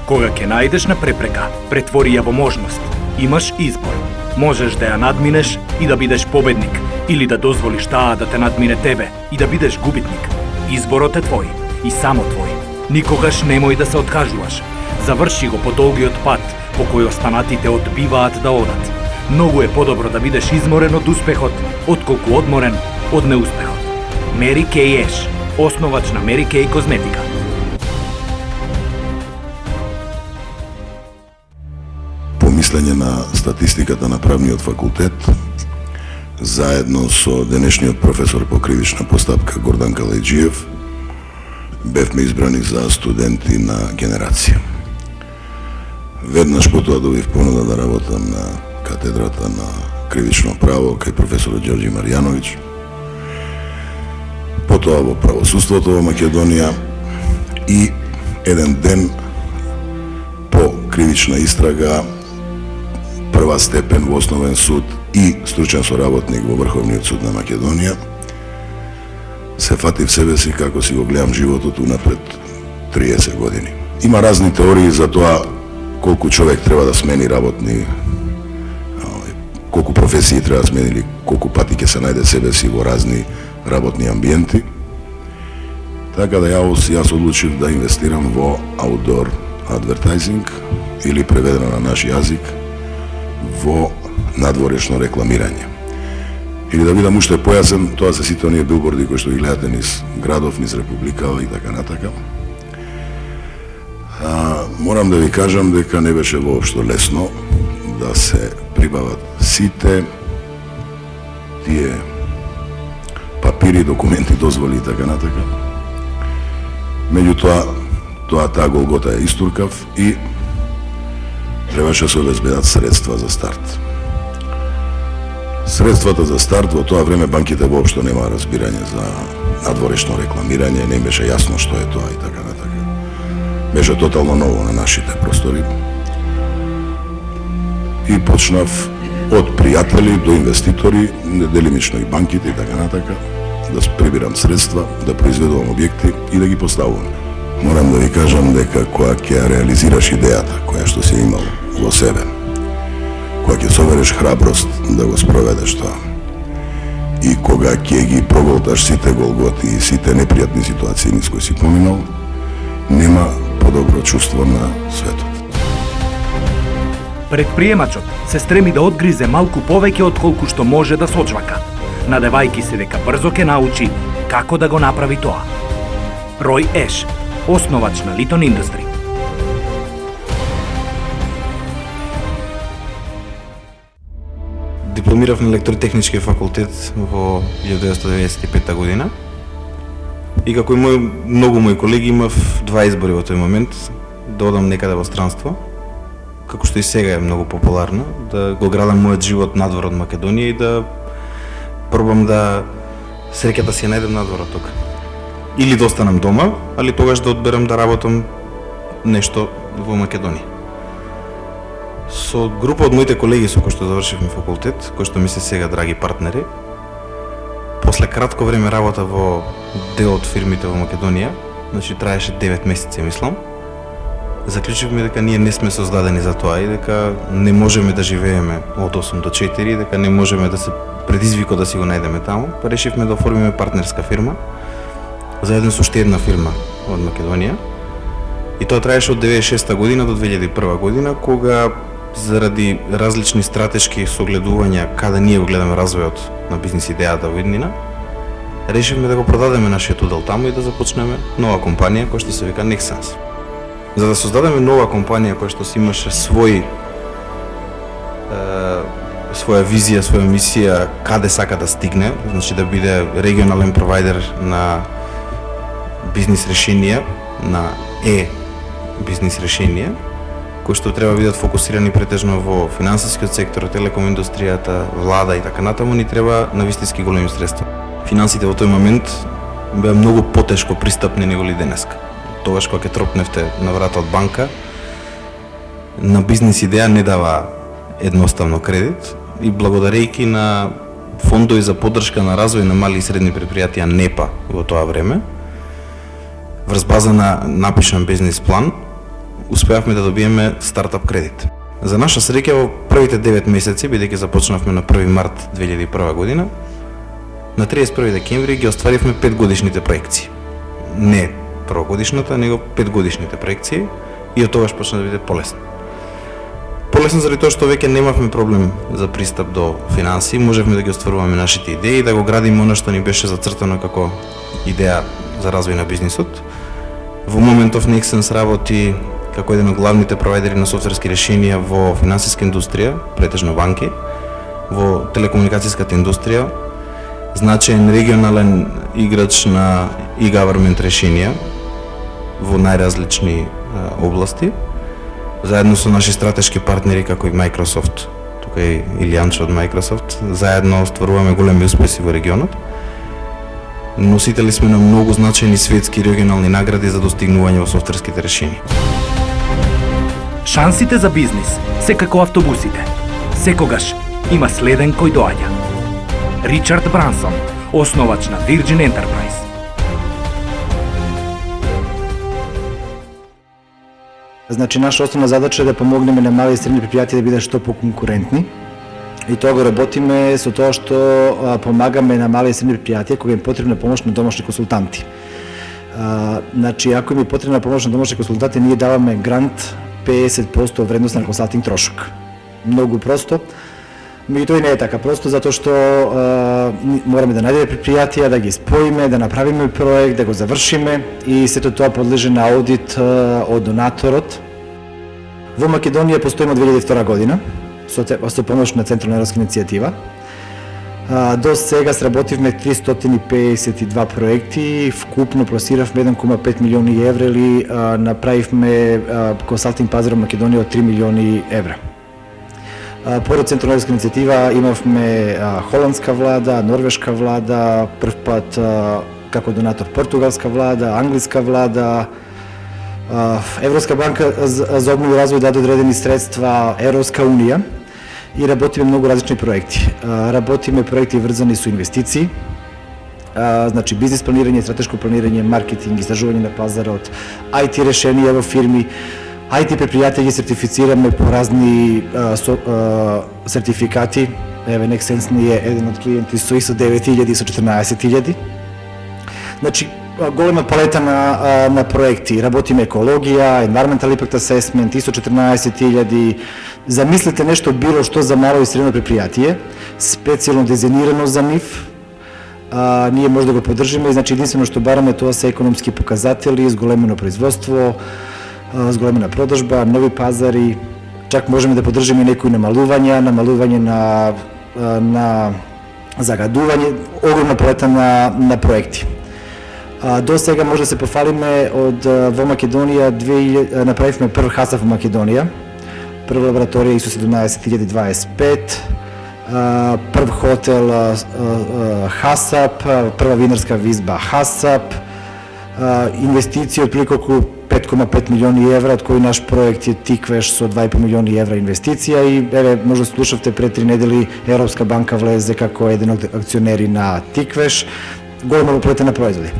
Кога ќе најдеш на препрека, претвори ја во можност. Имаш избор. Можеш да ја надминеш и да бидеш победник, или да дозволиш таа да те надмине тебе и да бидеш губитник. Изборот е твој и само твој. Никогаш немој да се откажуваш. Заврши го по долгиот пат по кој останатите одбиваат да одат. Многу е подобро да бидеш изморен од успехот, отколку одморен од неуспехот. Мери Кеј Еш, основач на Мери Кеј Козметика. По мислење на статистиката на правниот факултет, заедно со денешниот професор по кривична постапка Гордан Калајджиев, бевме избрани за студенти на генерација. Веднаш потоа добив понуда да работам на катедрата на кривично право кај професорот Ѓорѓи Марјановиќ, потоа во правосудството во Македонија и еден ден по кривична истрага прва степен во Основен суд и стручен соработник во Врховниот суд на Македонија, се фатив себе си како си го гледам животот унапред 30 години. Има разни теории за тоа колку човек треба да смени работни, колку професии треба да смени или колку пати ќе се најде себе си во разни работни амбиенти. Така да јас одлучив да инвестирам во outdoor advertising или преведено на наш јазик во надворешно рекламирање. Или да бидам уште појасен, тоа се сите оние билборди кои што ги гледате низ градов, низ републикава и така натака. Морам да ви кажам дека не беше воопшто лесно да се прибават сите тие папири, документи, дозволи и така натака. Меѓутоа, таа голгота ја истуркав и требаше да се обезбедат средства за старт. Средствата за старт во тоа време банките воопшто немаа разбирање за надворешно рекламирање, не им беше јасно што е тоа и така натака. Беше тотално ново на нашите простори. И почнав од пријатели до инвеститори, делимично и банките и така натака, да прибирам средства, да произведувам објекти и да ги поставувам. Морам да ви кажам дека кога ќе реализираш идејата која што си имал во себе, кога ќе собереш храброст да го спроведеш тоа и кога ќе ги проголташ сите голготи и сите непријатни ситуации низ кои си поминал, нема подобро чувство на светот. Предприемачот се стреми да одгризе малку повеќе од колку што може да сочвака, надевајки се дека брзо ќе научи како да го направи тоа. Рој Еш, основач на Литон Индустри. Дипломирав на електротехнички факултет во 1995 година и како и многу мои колеги имав два избори во тој момент: да одам некаде во странство, како што и сега е многу популарно, да го градам мојот живот надвор од Македонија и да пробам да среќата си ја најдем надвор од тука. Или да останам дома, али тогаш да одберам да работам нешто во Македонија. Со група од моите колеги со кои што завршивме факултет, кои што ми се сега драги партнери, после кратко време работа во дел од фирмите во Македонија, значи траеше 9 месеци, мислам, заклучивме дека ние не сме создадени за тоа и дека не можеме да живееме од 8 до 4 и дека не можеме да се предизвико да си го најдеме таму, па решивме да оформиме партнерска фирма заедно со уште една фирма од Македонија. И тоа траеше од 96 година до 2001 година, кога заради различни стратешки согледувања каде ние го гледаме развојот на бизнис идејата во иднина, решивме да го продадеме нашиот удел таму и да започнеме нова компанија која што се вика Nexans. За да создадеме нова компанија која што си имаше своја визија, своја мисија, каде сака да стигне, значи да биде регионален провайдер на бизнис решенија, на бизнис решенија, кои што треба да бидат фокусирани претежно во финансискиот сектор, телеком индустријата, влада и така натаму, ни треба навистински големи средства. Финансите во тој момент беа многу потешко пристапни него ли денеска. Тогаш кога ќе тропневте на врата од банка, на бизнис идеја не дава едноставно кредит и благодарејќи на фондови за поддршка на развој на мали и средни предпријатија НЕПА во тоа време, врз база на напишан бизнис план, успеавме да добиеме стартап кредит. За наша среќа во првите 9 месеци, бидејќи започнавме на 1 март 2001 година, на 31 декември ги остваривме 5 годишните проекции. Не првогодишната, него 5 годишните проекции и од тогаш почна да биде полесно. Полесно заради тоа што веќе немавме проблем за пристап до финансии, можевме да ги остваруваме нашите идеи, да го градиме она што ни беше зацртано како идеја за развој на бизнисот. Во моментов Nexens работи како еден од главните провайдери на софтверски решенија во финансиска индустрија, претежно банки, во телекомуникацијската индустрија, значаен регионален играч на e-government решенија во најразлични области, заедно со наши стратешки партнери како и Microsoft, тука и Илијанчо од Microsoft, заедно остваруваме големи успеси во регионот. Носители сме на многу значајни светски и регионални награди за достигнување во софтверските решенија. Шансите за бизнис се како автобусите. Секогаш има следен кој доаѓа. Ричард Брансон, основач на Virgin Enterprise. Значи, наша основна задача е да помогнеме на мали и средни предпријатија да бидат што поконкурентни. И тоа го работиме со тоа што помагаме на мали и средни предпријатија кога им потребна помош на домашни консултанти. Значи, ако им е потребна помош на домашни консултанти, ние даваме грант 50% вредност на консалтинг трошок. Многу просто. Меѓутоа и не е така просто, затоа што мораме да најдеме предпријатија, да ги споиме, да направиме проект, да го завршиме и сето тоа подлежи на аудит од донаторот. Во Македонија постоиме од 2002 година со помош на Централна европска иницијатива. До сега сработивме 352 проекти, вкупно просиравме 1,5 милиони евра или направивме консалтинг пазар во Македонија од 3 милиони евра. Поред Централна европска иницијатива имавме холандска влада, норвешка влада, прв пат како донатор португалска влада, англиска влада, Европска банка за обноvu и развој даде одредени средства, Европска унија и работиме многу различни проекти. Работиме проекти врзани со инвестиции, значи бизнис планирање, стратешко планирање, маркетинг, истражување на пазарот, IT решенија во фирми, IT предпријатија ги сертифицираме по разни сертификати. Еве Nexens ни е еден од клиенти со ISO 9000 и со 14000. Значи голема палета на проекти. Работиме екологија, environmental impact assessment, ISO 14000. Замислете нешто било што за мало и средно предпријатие, специјално дизајнирано за нив. Ние може да го поддржиме, значи единствено што бараме тоа се економски показатели, зголемено производство, зголемена продажба, нови пазари, чак можеме да поддржиме некои намалување на загадување, огромна палета на проекти. До сега може да се пофалиме во Македонија, направивме прв хасап во Македонија, прва лабораторија ISO 17025, прв хотел хасап, прва винарска визба хасап, инвестиции од прилика околу 5,5 милиони евра, од кои наш проект е Тиквеш со 2,5 милиони евра инвестиција и еве може да слушавте пред 3 недели Европска банка влезе како еден од акционери на Тиквеш, голема палета на производи.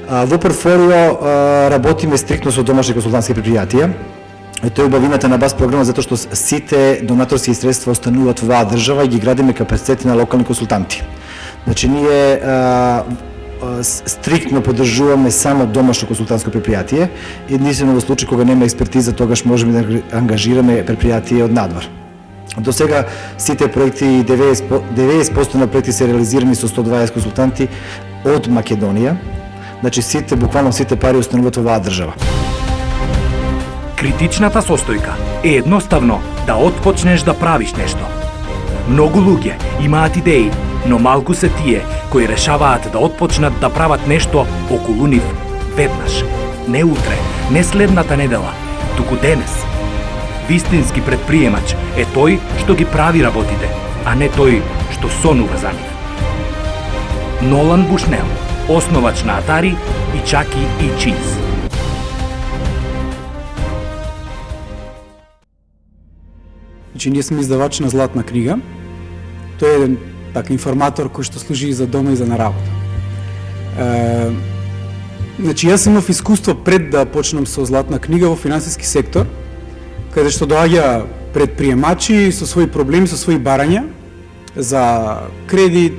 Во портфолио работиме стриктно со домашни консултантски предпријатија. Тоа е убавината на БАС програма затоа што сите донаторски средства остануваат во оваа држава и ги градиме капацитети на локални консултанти. Значи ние стриктно поддржуваме само домашно консултантско предпријатие. Единствено во случај кога нема експертиза, тогаш можеме да ангажираме предпријатие од надвор. До сега сите проекти, 90% на проекти се реализирани со 120 консултанти од Македонија. Значи буквално сите пари остануваат во оваа држава. Критичната состојка е едноставно да отпочнеш да правиш нешто. Многу луѓе имаат идеи, но малку се тие кои решаваат да отпочнат да прават нешто околу нив веднаш. Не утре, не следната недела, туку денес. Вистински предприемач е тој што ги прави работите, а не тој што сонува за нив. Нолан Бушнел, основач на Atari и Chucky E. Cheese. Значи, ние сме издавач на Златна книга. Тој е еден информатор кој што служи и за дома и за на работа. Значи, јас имав искуство пред да почнам со Златна книга во финансиски сектор, каде што доаѓа предприемачи со своји проблеми, со своји барања за кредит,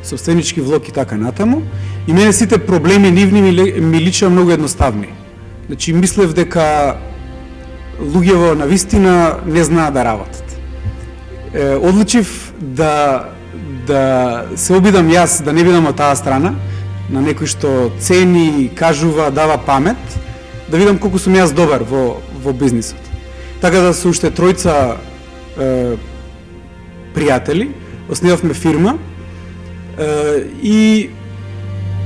собственички влог и така натаму. И мене сите проблеми нивни ми лича многу едноставни. Значи, мислев дека луѓево на вистина не знаат да работат. Одлучив да се обидам јас да не бидам од таа страна, на некој што цени, кажува, дава памет, да видам колку сум јас добар во бизнисот. Така да со уште тројца пријатели основавме фирма и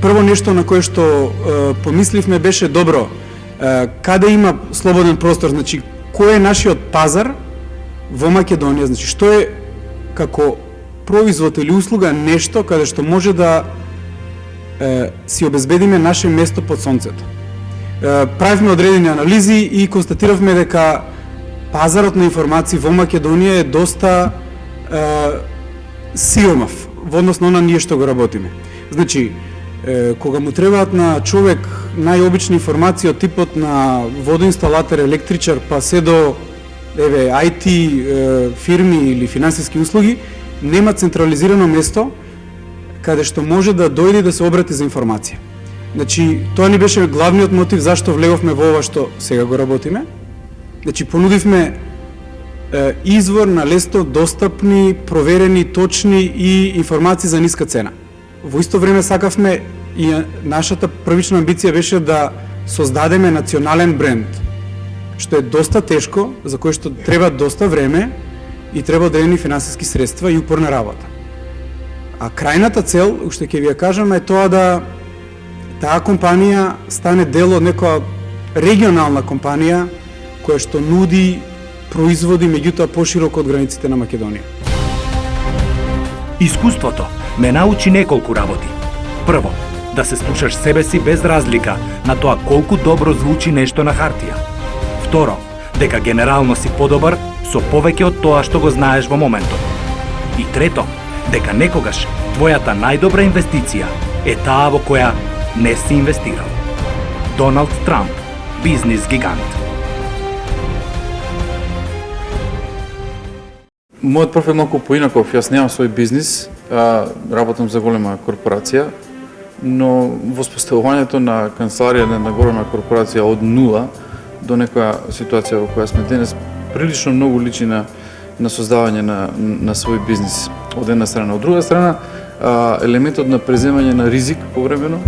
прво нешто на кое што помисливме беше добро, каде има слободен простор, значи кој е нашиот пазар во Македонија, значи што е како производ или услуга нешто каде што може да си обезбедиме наше место под сонцето. Правивме одредени анализи и констатиравме дека пазарот на информации во Македонија е доста сиромав во однос на ние што го работиме. Значи, кога му требаат на човек најобични информации од типот на водоинсталатор, електричар, па се до IT фирми или финансиски услуги, нема централизирано место каде што може да дојде да се обрати за информација. Значи, тоа ни беше главниот мотив зашто влеговме во ова што сега го работиме. Значи, понудивме извор на лесно достапни, проверени, точни и информации за ниска цена. Во исто време сакавме и нашата првична амбиција беше да создадеме национален бренд, што е доста тешко, за кое што треба доста време и треба одредени финансиски средства и упорна работа. А крајната цел, уште ќе ви ја кажам, е тоа да таа компанија стане дел од некоја регионална компанија која што нуди производи меѓутоа пошироко од границите на Македонија. Искуството ме научи неколку работи. Прво, да се слушаш себе си без разлика на тоа колку добро звучи нешто на хартија. Второ, дека генерално си подобар со повеќе од тоа што го знаеш во моментот. И трето, дека некогаш твојата најдобра инвестиција е таа во која не си инвестирал. Доналд Трамп, бизнис гигант. Мојот профил малку поинаков, јас немам свој бизнис, работам за голема корпорација, но воспоставувањето на канцеларија на голема корпорација од нула до некоја ситуација во која сме денес прилично многу личи на создавање на свој бизнис од една страна. Од друга страна, елементот на преземање на ризик повремено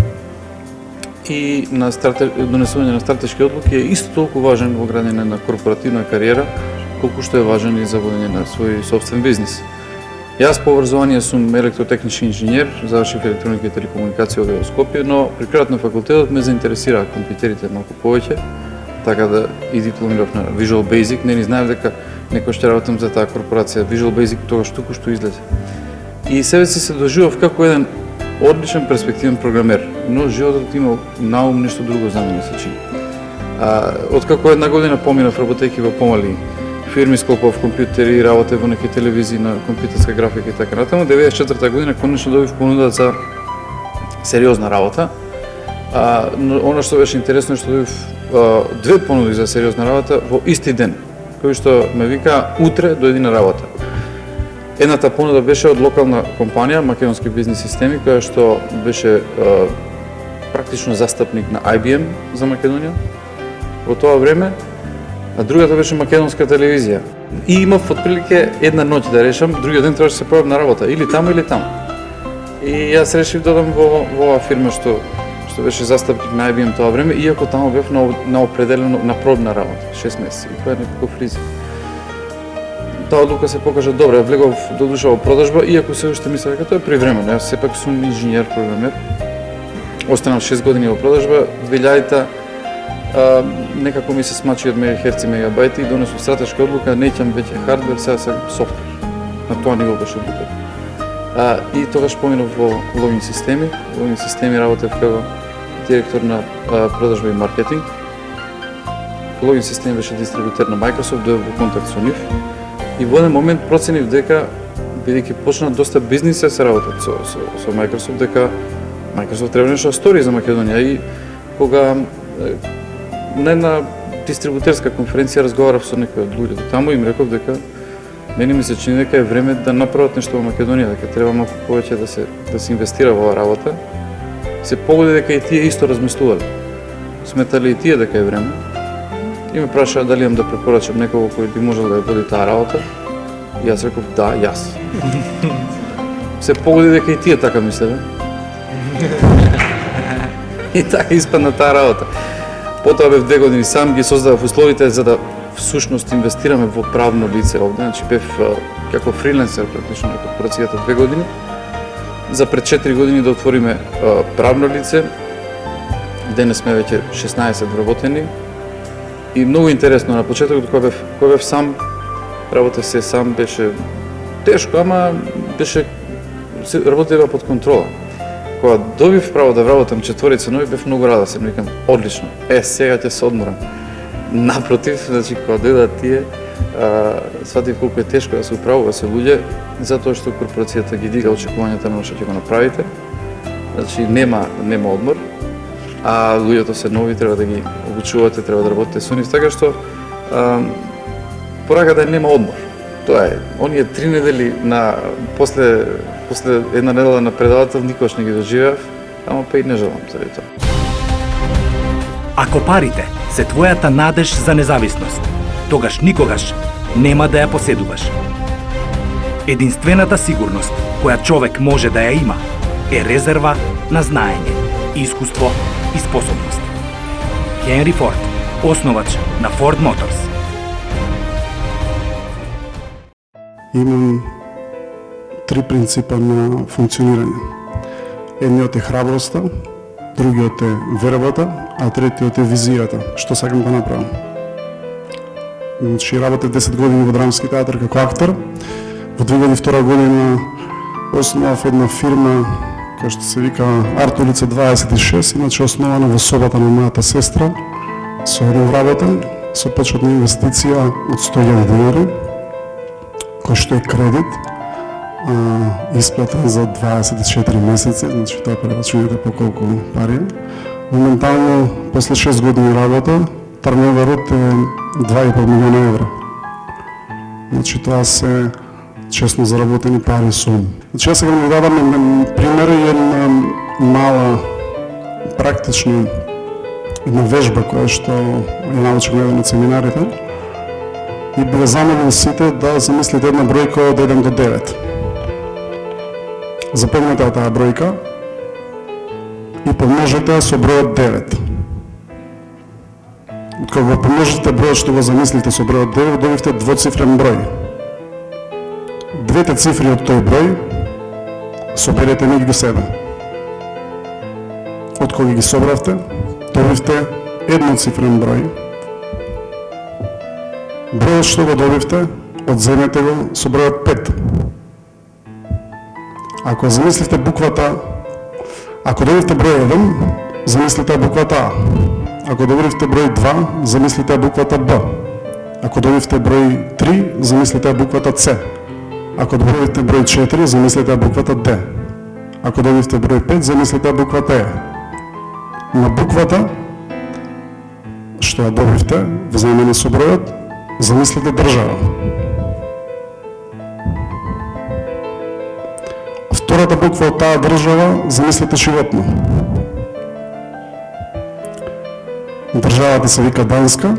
и на донесување на стратешки одлуки е исто толку важен во градење на корпоративна кариера, колку што е важен и за водење на свој собствен бизнис. Јас по образование сум електротехнички инженер, завршив електроника и телекомуникација во Скопје, но при крајот на факултетот ме заинтересираа компјутерите малку повеќе, така да и дипломирав на Visual Basic. Не знаев дека некој ще работам за таа корпорација Visual Basic тогаш туку што излезе. И себе си се доживав како еден одличен перспективен програмер, но животот имал наум нешто друго за мене се чини. Откако една година поминав работејќи во помали фирми, склопав компјутери, работев во неки телевизии на компјутерска графика и така натаму, 94-та година конечно добив понуда за сериозна работа. Но она што беше интересно е што добив две понуди за сериозна работа во исти ден, кој што ме вика утре дојди на работа. Едната понуда беше од локална компанија, Македонски бизнис системи, која што беше практично застапник на IBM за Македонија во тоа време, а другата беше македонска телевизија. И имав отприлике една ноќ да решам, другиот ден требаше да се појавам на работа, или таму или таму. И јас решив да одам во оваа фирма што беше застапник на IBM тоа време, иако таму бев на определено на пробна работа, 6 месеци, и тоа е некаков ризик. Таа одлука се покажа добра, влегов до душа во продажба, иако се уште мислев дека тоа е привремено. Јас сепак сум инженер, програмер. Останав 6 години во продажба, 2000-та некако ми се смачи од мегахерци, мегабајти и донесов стратешка одлука, неќам веќе хардвер, сега софтвер. На тоа ниво беше одлука. И тогаш поминав во логин системи. Логин системи работев како директор на продажба и маркетинг. Логин системи беше дистрибутер на Microsoft, дојдов во контакт со нив. И во еден момент проценив дека, бидејќи почна доста бизниси да се работат со Microsoft, дека Microsoft треба нешто стори за Македонија и кога на една дистрибутерска конференција разговарав со некои од луѓето таму и им реков дека мене ми се чини дека е време да направат нешто во Македонија, дека треба малку повеќе да се инвестира во оваа работа. Се погоди дека и тие исто размислувале. Сметале и тие дека е време. И ме прашаа дали имам да препорачам некого кој би можел да ја води таа работа. И јас реков да, јас. Се погоди дека и тие така мислеле. И така испадна таа работа. Потоа бев 2 години сам, ги создадов условите за да всушност инвестираме во правно лице овде. Значи бев како фриленсер практично на корпорацијата 2 години. За пред 4 години да отвориме правно лице. Денес сме веќе 16 вработени. И многу интересно на почетокот кога бев сам, работев се сам, беше тешко, ама работева под контрола. Кога добив право да вработам 4 нови, бев многу радосен, викам, одлично, сега ќе се одморам. Напротив, значи, кога дојдат тие, сватив колку е тешко да се управува се луѓе, затоа што корпорацијата ги дига очекувањата на што ќе го направите. Значи, нема одмор, а луѓето се нови, треба да ги обучувате, треба да работите со нив, така што пораката нема одмор. Тоа е, оние 3 недели после една недела на предавател никош не ги доживеав, ама па и не желам заради тоа. Ако парите се твојата надеж за независност, тогаш никогаш нема да ја поседуваш. Единствената сигурност која човек може да ја има е резерва на знаење, искуство и способност. Хенри Форд, основач на Ford Motors. Имам 3 принципа на функционирање. Едниот е храброста, другиот е вербата, а третиот е визијата, што сакам да направам. Значи, работев 10 години во драмски театар како актер. Во 2002 година основав една фирма која што се вика Арт улица 26, иначе основана во собата на мојата сестра, со еден вработен, со почетна инвестиција од 100.000 денари, кој што е кредит, исплатен за 24 месеци, значи тоа прерачунете по колку пари. Моментално, после 6 години работа, турноверот е 2,5 милиона евра. Значи тоа се честно заработени пари сум. Значи, јас сега ми дадам пример и една мала, практична една вежба која што ја научим еден од семинарите и би замолил сите да замислите една бројка од 1 до 9. Запомнете таа бројка и помножете со бројот 9. Кога го помножите бројот што го замислите со бројот 9, добивте двоцифрен број. Двете цифри од тој број соберете меѓу себе. Од кога ги собравте, добивте едноцифрен број. Бројот што го добивте, одземете го со бројот 5. Ако замислите буквата, ако добивте број 1, замислите буквата А. Ако добивте број 2, замислите буквата Б. Ако добивте број 3, замислите буквата С. Ако добивте број 4, замислите буквата Д. Ако добивте број 5, замислите буквата Е. На буквата што ја добивте, во замена со бројот, замислите држава. Втората буква од таа држава, замислите животно. Државата се вика Данска,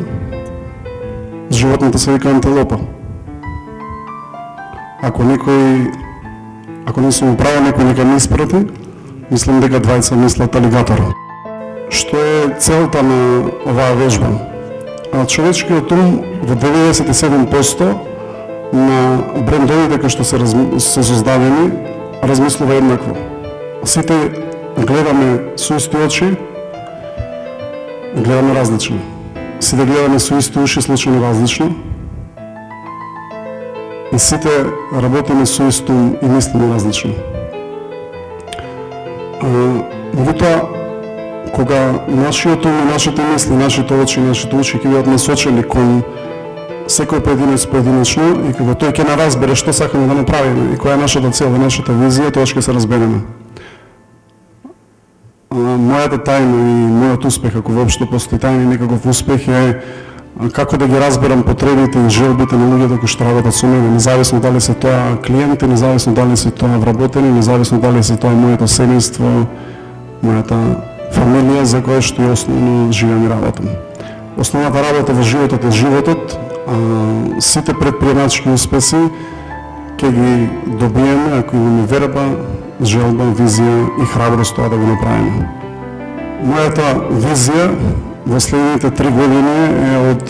животното се вика антилопа. Ако не сум управен, некој нека ми испрати, мислам дека двајца мислат алигатор. Што е целта на оваа вежба? Човечкиот ум во 97% на брендовите кои што се создадени размислува еднакво. Сите гледаме со исти очи, гледаме различно. Сите гледаме со исти уши, слушаме различно. И сите работиме со исто ум и мислиме различно. Меѓутоа, кога нашиот ум, нашите мисли, нашите очи, нашите уши ќе бидат насочени кон секој поединечно и кога тој ќе наразбере што сакаме да направиме и која е нашата цел, нашата визија, тоа ќе се разбереме. мојата тајна и мојот успех, ако воопшто постои тајна и некаков успех е како да ги разберам потребите и желбите на луѓето кои што работат со мене, независно дали се тоа клиенти, независно дали се тоа вработени, независно дали се тоа моето семејство, мојата фамилија за која што ја основно живеам и работам. Основната работа во животот е животот, сите предприемачки успеси ќе ги добиеме ако имаме верба, желба, визија и храброст тоа да го направиме. Мојата визија во следните 3 години е од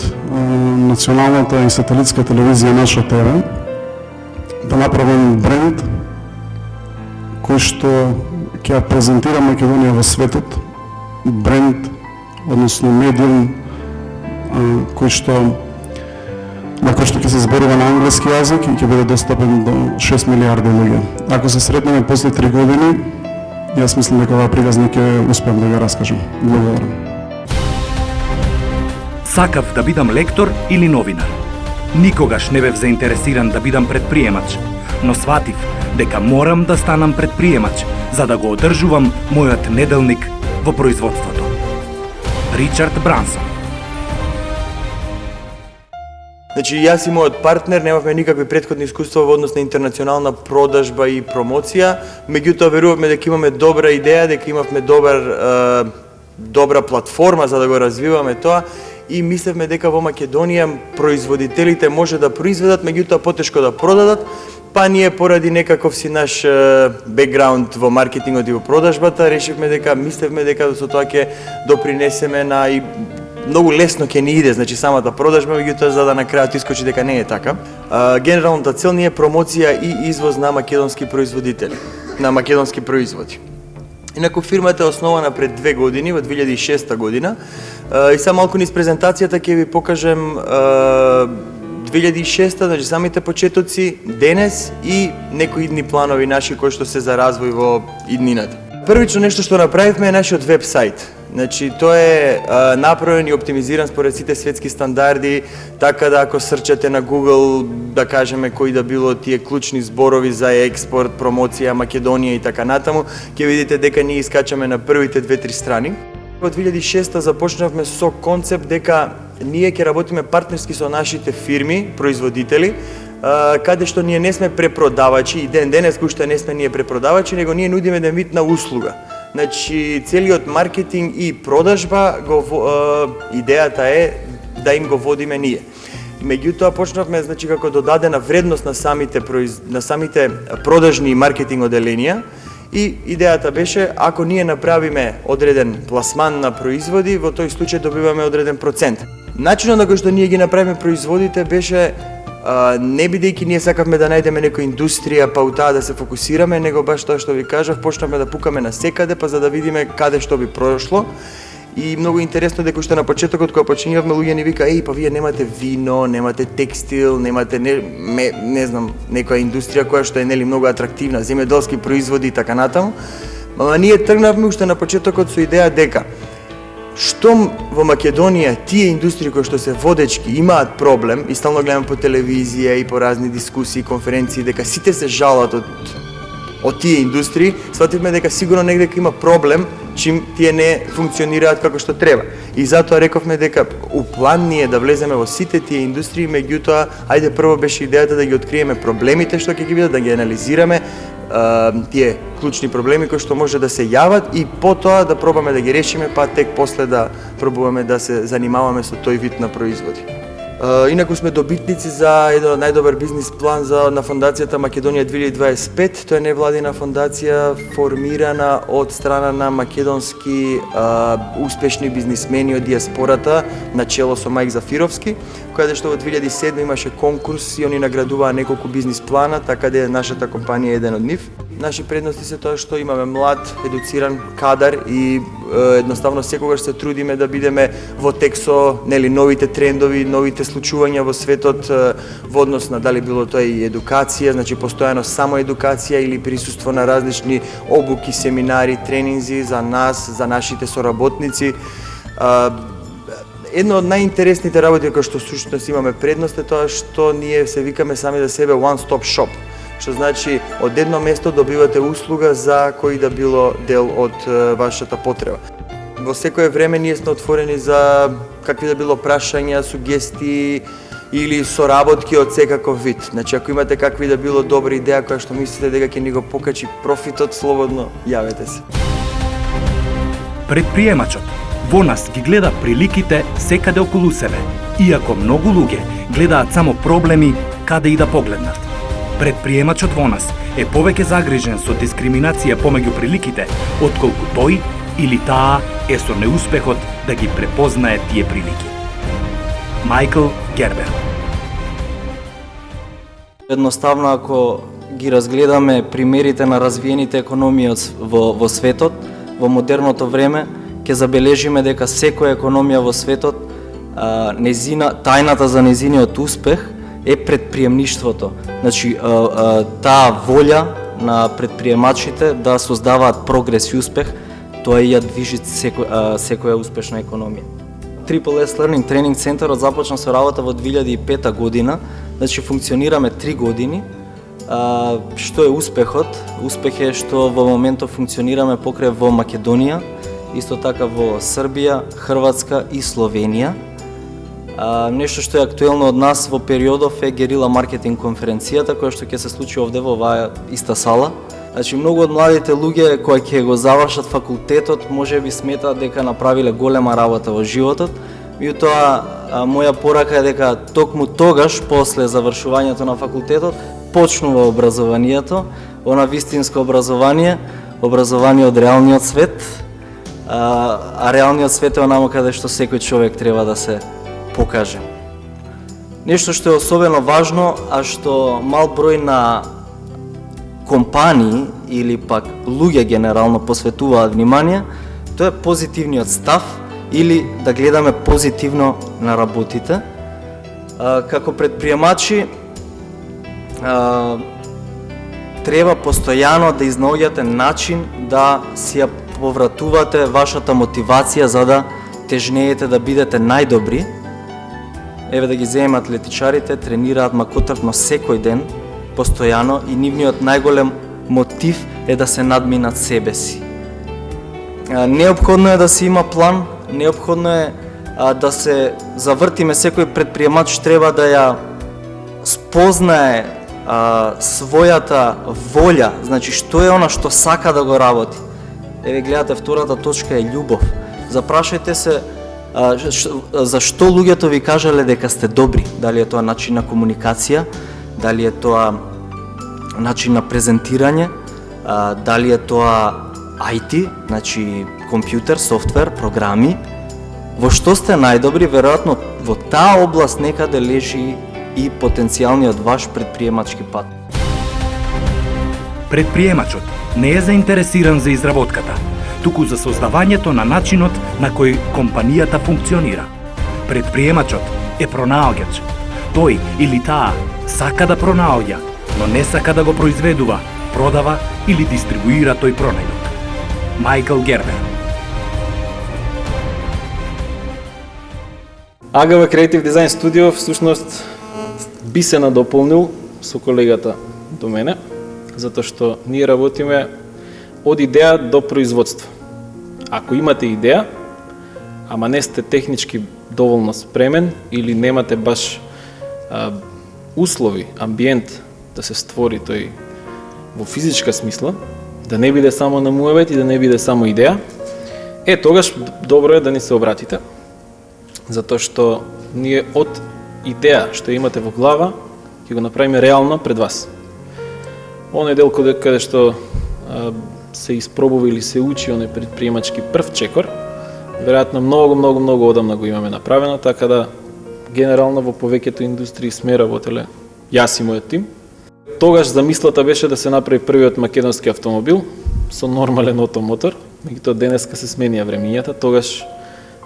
националната и сателитска телевизија Наша ТВ да направам бренд кој што ќе ја презентира Македонија во светот, бренд, односно медиум на кој што ќе се зборува на англиски јазик и ќе биде достапен до 6 милиарди луѓе. Ако се сретнеме после 3 години, јас мислам дека оваа приказна ќе успеам да ја раскажам. Благодарам. Сакав да бидам лектор или новинар. Никогаш не бев заинтересиран да бидам предприемач, но сватив дека морам да станам предприемач за да го одржувам мојот неделник во производството. Ричард Брансон. Значи, јас и мојот партнер немавме никакви претходни искуства во однос на интернационална продажба и промоција, меѓутоа верувавме дека имаме добра идеја, дека имавме добра платформа за да го развиваме тоа и мислевме дека во Македонија производителите може да произведат, меѓутоа потешко да продадат, па ние поради некаков си наш бекграунд во маркетингот и во продажбата, мислевме дека со тоа ќе допринесеме на и многу лесно ќе ни иде, значи самата продажба, меѓутоа за да на крајот искочи дека не е така. Генералната цел ни е промоција и извоз на македонски производители, на македонски производи. Инаку фирмата е основана пред 2 години, во 2006 година, и само малку низ презентацијата ќе ви покажем 2006, значи самите почетоци, денес и некои идни планови наши кои што се за развој во иднината. Првично нешто што направивме е нашиот веб сајт. Значи, тој е направен и оптимизиран според сите светски стандарди, така да ако срчате на Google, да кажеме кои да било тие клучни зборови за експорт, промоција, Македонија и така натаму, ќе видите дека ние искачаме на првите 2-3 страни. Во 2006 започнавме со концепт дека ние ќе работиме партнерски со нашите фирми, производители, каде што ние не сме препродавачи и денес уште не сме ние препродавачи, него ние нудиме еден вид на услуга. Значи, целиот маркетинг и продажба, идејата е да им го водиме ние. Меѓутоа, почнавме, значи, како додадена вредност на самите продажни и маркетинг оделенија и идејата беше, ако ние направиме одреден пласман на производи, во тој случај добиваме одреден процент. Начинот на кој што ние ги направиме производите беше не бидејќи ние сакавме да најдеме некоја индустрија па у таа да се фокусираме, него баш тоа што ви кажав, почнавме да пукаме на секаде па за да видиме каде што би прошло. И многу интересно дека уште на почетокот кога почињавме луѓе ни вика па вие немате вино, немате текстил, немате не знам некоја индустрија која што е нели многу атрактивна, земјоделски производи и така натаму. Ама ние тргнавме уште на почетокот со идеја дека штом во Македонија тие индустрии кои што се водечки имаат проблем и стално гледам по телевизија и по разни дискусии, конференции дека сите се жалат од тие индустрии, свативме дека сигурно негде има проблем чим тие не функционираат како што треба. И затоа рековме дека у план ни е да влеземе во сите тие индустрии, меѓутоа ајде прво беше идејата да ги откриеме проблемите што ќе ги бидат, да ги анализираме тие клучни проблеми кои што може да се јават и потоа да пробаме да ги решиме, па тек после да пробуваме да се занимаваме со тој вид на производи. Инаку сме добитници за еден од најдобар бизнис план на фондацијата Македонија 2025. Тоа е невладина фондација формирана од страна на македонски успешни бизнисмени од диаспората на чело со Мајк Зафировски, каде што во 2007 имаше конкурс и они наградуваа неколку бизнис плана, така да нашата компанија е еден од нив. Наши предности се тоа што имаме млад, едуциран кадар и едноставно секогаш се трудиме да бидеме во тек со новите трендови, новите случувања во светот во однос на дали било тоа и едукација, значи постојано само едукација или присуство на различни обуки, семинари, тренинзи за нас, за нашите соработници. Едно од најинтересните работи кои што сушност имаме предност е тоа што ние се викаме сами за себе one stop shop. што значи од едно место добивате услуга за кој да било дел од вашата потреба. Во секое време ние сме отворени за какви да било прашања, сугестии или соработки од секаков вид. Значи, ако имате какви да било добра идеја која што мислите дека ќе ни го покачи профитот, слободно јавете се. Предприемачот во нас ги гледа приликите секаде околу себе, иако многу луѓе гледаат само проблеми каде и да погледнат. Предприемачот во нас е повеќе загрижен со дискриминација помеѓу приликите, отколку тој или таа е со неуспехот да ги препознае тие прилики. Майкл Гербер. Едноставно, ако ги разгледаме примерите на развиените економии во светот, во модерното време, ќе забележиме дека секоја економија во светот, тајната за незиниот успех е предприемништвото. Значи, таа волја на предприемачите да создаваат прогрес и успех, тоа ја движи секоја успешна економија. Triple S Learning Training Центарот започна со работа во 2005 година, значи функционираме 3 години. Што е успехот? Успех е што во моментот функционираме покрај во Македонија, исто така во Србија, Хрватска и Словенија. Нешто што е актуелно од нас во периодов е Герила маркетинг конференцијата, која што ќе се случи овде во оваа иста сала. Значи, многу од младите луѓе кои ќе го завршат факултетот можеби сметаат дека направиле голема работа во животот, меѓутоа моја порака е дека токму тогаш, после завршувањето на факултетот, почнува образованието, она вистинско образование од реалниот свет, а реалниот свет е онamo каде што секој човек треба да се покаже. Нешто што е особено важно, а што мал број на компании или пак луѓе генерално посветуваат внимание, тоа е позитивниот став или да гледаме позитивно на работите. Како предприемачи треба постојано да изнаоѓате начин да си ја повратувате вашата мотивација за да тежнеете да бидете најдобри. Еве да ги земат атлетичарите, тренираат макотрпно секој ден, постојано, и нивниот најголем мотив е да се надминат себе си. Неопходно е да се има план, неопходно е да се завртиме, секој предприемач треба да ја спознае својата волја, значи што е она што сака да го работи. Еве гледате, втората точка е љубов. Запрашајте се зашто луѓето ви кажале дека сте добри, дали е тоа начин на комуникација, дали е тоа начин на презентирање, дали е тоа IT, значи компјутер, софтвер, програми. Во што сте најдобри, веројатно во таа област некаде лежи и потенцијалниот ваш предприемачки пат. Предприемачот не е заинтересиран за изработката, туку за создавањето на начинот на кој компанијата функционира. Предприемачот е пронаоѓач. Тој или таа сака да пронаоѓа, но не сака да го произведува, продава или дистрибуира тој пронајдок. Майкл Гербер. АГВ Creative Design Studio всушност би се надополнил со колегата до мене, затоа што ние работиме од идеја до производство. Ако имате идеја, ама не сте технички доволно спремен или немате баш услови, амбиент да се створи тој во физичка смисла, да не биде само на муавет и да не биде само идеја, тогаш добро е да ни се обратите, затоа што ние од идеја што имате во глава ќе го направиме реално пред вас. Оној дел каде што се испробува или се учи оној предприемачки прв чекор, веројатно многу одамна го имаме направено, така да генерално во повеќето индустрии сме работеле јас и мојот тим. Тогаш замислата беше да се направи првиот македонски автомобил со нормален отомотор, меѓутоа денеска се сменија времињата, тогаш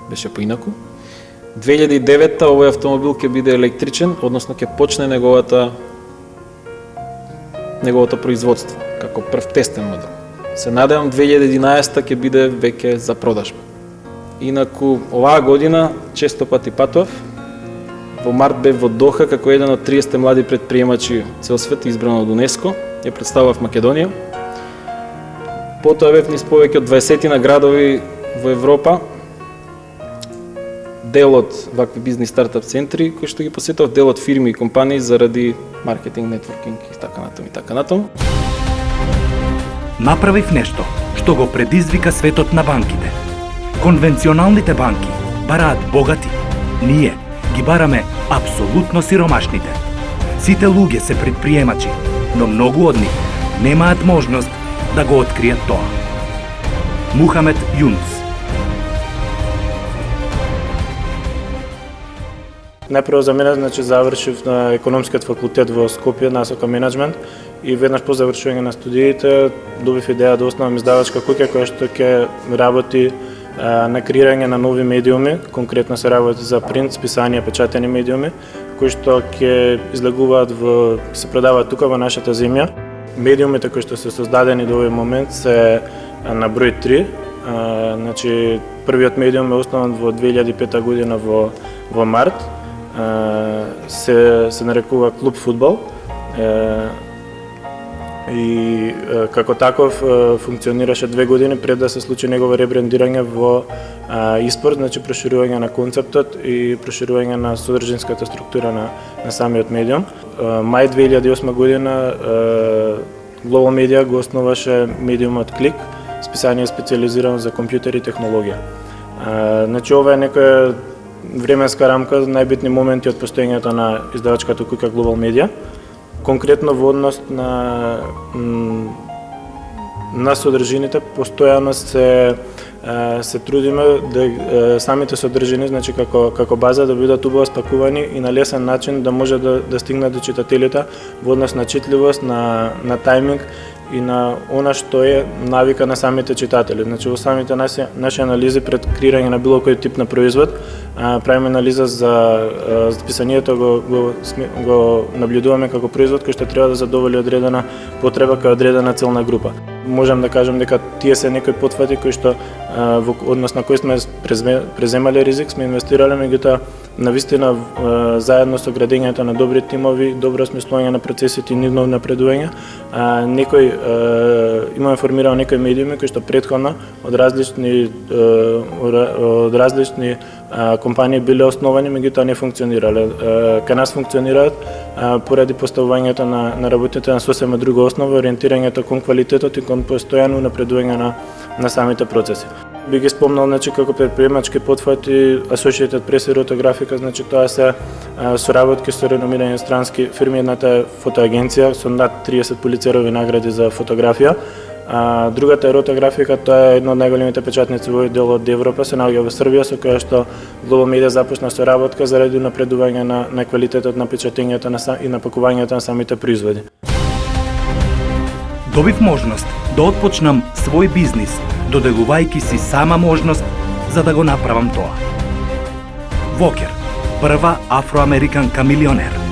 беше поинаку. 2009 овој автомобил ќе биде електричен, односно ќе почне неговото производство како прв тестен модел. Се надевам 2011 ќе биде веќе за продажба. Инаку оваа година често пати патував Во март бев во Доха како еден од 30 млади предприемачи цел свет избран од УНЕСКО. Ја представав Македонија. Потоа бев низ повеќе од 20 градови во Европа. Дел од вакви бизнис стартап центри кои што ги посетав, дел од фирми и компании заради маркетинг, нетворкинг и така натаму. Направив нешто што го предизвика светот на банките. Конвенционалните банки бараат богати, ние ги бараме апсолутно сиромашните. Сите луѓе се предприемачи, но многу од нив немаат можност да го откријат тоа. Мухамед Юнус. Најпрво за мене, значи, завршив на економскиот факултет во Скопје, насока менеджмент, и веднаш по завршување на студиите добив идеја да основам издавачка куќа која што ќе работи на креирање на нови медиуми, конкретно се работи за принт, списанија, печатени медиуми, кои што ќе излегуваат се продаваат тука во нашата земја. Медиумите кои што се создадени до овој момент се на број 3. Значи, првиот медиум е основан во 2005 година во март. Се нарекува Клуб Фудбал. И како таков функционираше 2 години пред да се случи негово ребрендирање во Испорт, значи проширување на концептот и проширување на содржинската структура на самиот медиум. Мај 2008 година Global Media го основаше медиумот Клик, списание специализирано за компјутери и технологија. Значи ова е некоја временска рамка за најбитни моменти од постоењето на издавачката куќа Global Media. Конкретно во однос на содржините, постојано се трудиме да самите содржини, значи како база да бидат убаво спакувани и на лесен начин да може да стигнат до читателите во однос на читливост, на тајминг и на она што е навика на самите читатели. Значи во самите наши анализи пред креирање на било кој тип на производ, правиме анализа за писанието, го наблюдуваме како производ кој што треба да задоволи одредена потреба кај одредена целна група. Можам да кажам дека тие се некои потфати кои што во однос на кои сме преземале ризик, сме инвестирале, меѓутоа навистина заедно со градењето на добри тимови, добро осмислување на процесите и нивно напредување, имаме формирано некои медиуми кои што претходно од различни компании биле основани, меѓутоа не функционирале. Кај нас функционираат поради поставувањето на работите на сосема друга основа, ориентирањето кон квалитетот и кон постојано напредување на самите процеси. Би ги спомнал, значи, како предприемачки потфати Associated Press и Rotogрафика, значи тоа се соработки со реномирани странски фирми. Едната е фотоагенција со над 30 Пулицерови награди за фотографија. Другата е Rotogрафика, тоа е една од најголемите печатници во дел од Европа, се наоѓа во Србија, со која што Global Media започна соработка заради напредување на квалитетот на печатењето и на пакувањето на самите производи. Добив можност да отпочнам свој бизнис, доделувајќи си сама можност за да го направам тоа. Вокер, прва афроамериканка милионер.